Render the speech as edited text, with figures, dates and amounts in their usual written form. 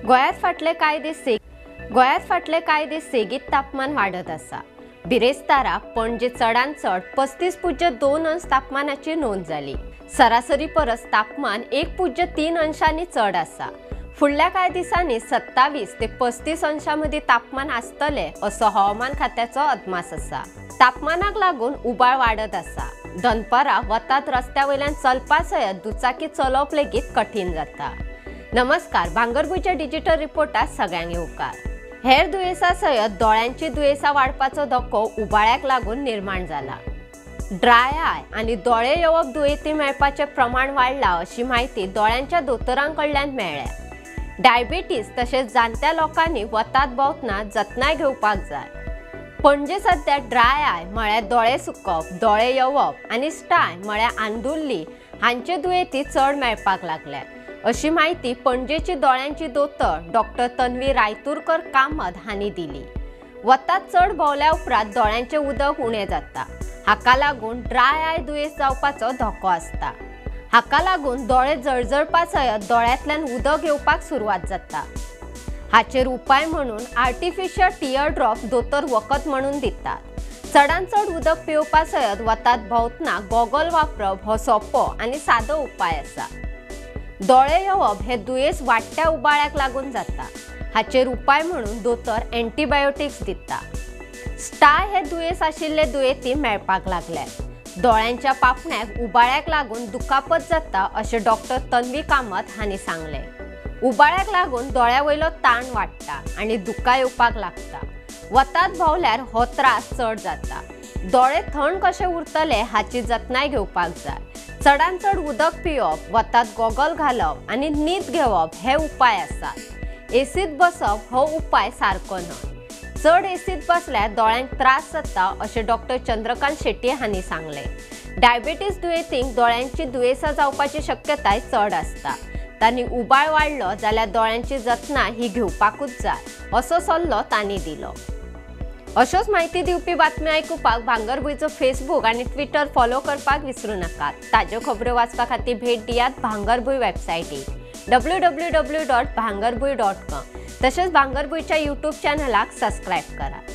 गोयात फाटले कांय दीस सेगीत तापमान वाढत आसा। बिरेस्तारा पणजे चडांत चड 35.2 अंश तापमानाची नोंद जाली। सरासरी परस तापमान 1.3 अंशांनी चड आसा। फुडल्या कांय दिसांनी 27 ते 35 अंशांमदी तापमान आसतले असो हवामान खात्याचो अदमास आसा। तापमानाक लागून उबाळ वाढत आसा। दनपारां वतात रस्त्यावयल्यान चलपासयत दुचाकी चलोवप लेगीत कठीण जाता। नमस्कार, भांगरभूंयच्या डिजिटल रिपोर्टात सगळ्यांक येवकार। हेर दुयेंसां सयत दोळ्यांची दुयेंसां वाडपाचो धोको उबाळ्याक लागून निर्माण जाला। ड्राय आय आनी दोळे येवप दुयेंती मेळपाचें प्रमाण वाडलां अशी माहिती दोळ्यांच्या दोतोरांकडल्यान मेळ्ळ्या। डायबिटीज तशेंच जाणट्या लोकांनी वतात भोंवतना जतनाय घेवपाक जाय। पणजे सध्या ड्राय आय म्हळ्यार दोळे सुकप, दोळे येवप आनी स्टाय म्हळ्यार आंदुल्ली हांचे दुयेंती चड मेळपाक लागल्यात अशी माहिती पणजेची दोळ्यांची दोतोर डॉक्टर तन्वी रायतुरकर कामत हांणी दिली। वतात चड भोंवल्या उपरांत दोळ्यांचें उदक उणें जाता। हाका लागून ड्राय आय दुयेंस जावपाचो धोको आसता। हाका लागून दोळे जळजळपासयत दोळ्यांतल्यान उदक येवपाक सुरवात जाता। हाचेर उपाय म्हणून आर्टिफिशियल टियर ड्रॉप दोतोर वखद म्हणून दितात। चडांत चड उदक पिवपासयत वतात भोंवतना गॉगल वापरप हो सोपो आनी सादो उपाय आसा। दोळे येवप हे दुयेंस वाडट्या उबाळ्याक लागून जाता। हाचेर उपाय म्हणून दोतोर एंटीबायोटिक्स दिता। स्टाय हे दुयेंस आशिल्ले दुयेंती मेळपाक लागल्यात। दोळ्यांच्या पापण्याक उबाळ्याक लागून दुखापत जाता अशें डॉक्टर तन्वी कामत हांणी सांगले। उबाळ्याक लागून दोळ्यावयलो ताण वाडटा आनी दुकां येवपाक लागता। वतात भोंवल्यार हो त्रास चड जाता। दोळे थंड कशे उरतले हाची जतनाय घेवपाक जाय। चडांत चड उदक पिवप, वतात गॉगल घालप आनी न्हीद घेवप हे उपाय आसात। एसीत बसप हो उपाय सारको न्हय। चड एसीत बसल्यार दोळ्यांक त्रास जाता अशें डॉक्टर चंद्रकांत शेट्टी हांणी सांगले। डायबिटीज दुयेंतींक दोळ्यांची दुयेंसां जावपाची शक्यताय चड आसता। तांणी उबाळ वाडलो जाल्यार दोळ्यांची जतनाय ही घेवपाकूच जाय असो सल्लो तांणी दिलो। अशोच माहिती दिवपी बातम्यो आयकुपाक भांगरभूंयचो फेसबूक आनी ट्विटर फॉलो करपाक विसरू नाकात। ताज्यो खबरो वाचपा खातीर भेट दियात भांगरभूंय वेबसायटीक www.bhangarbuy.com। तशेंच भांगरभूंयच्या यूट्यूब चॅनलाक सबस्क्रायब करात।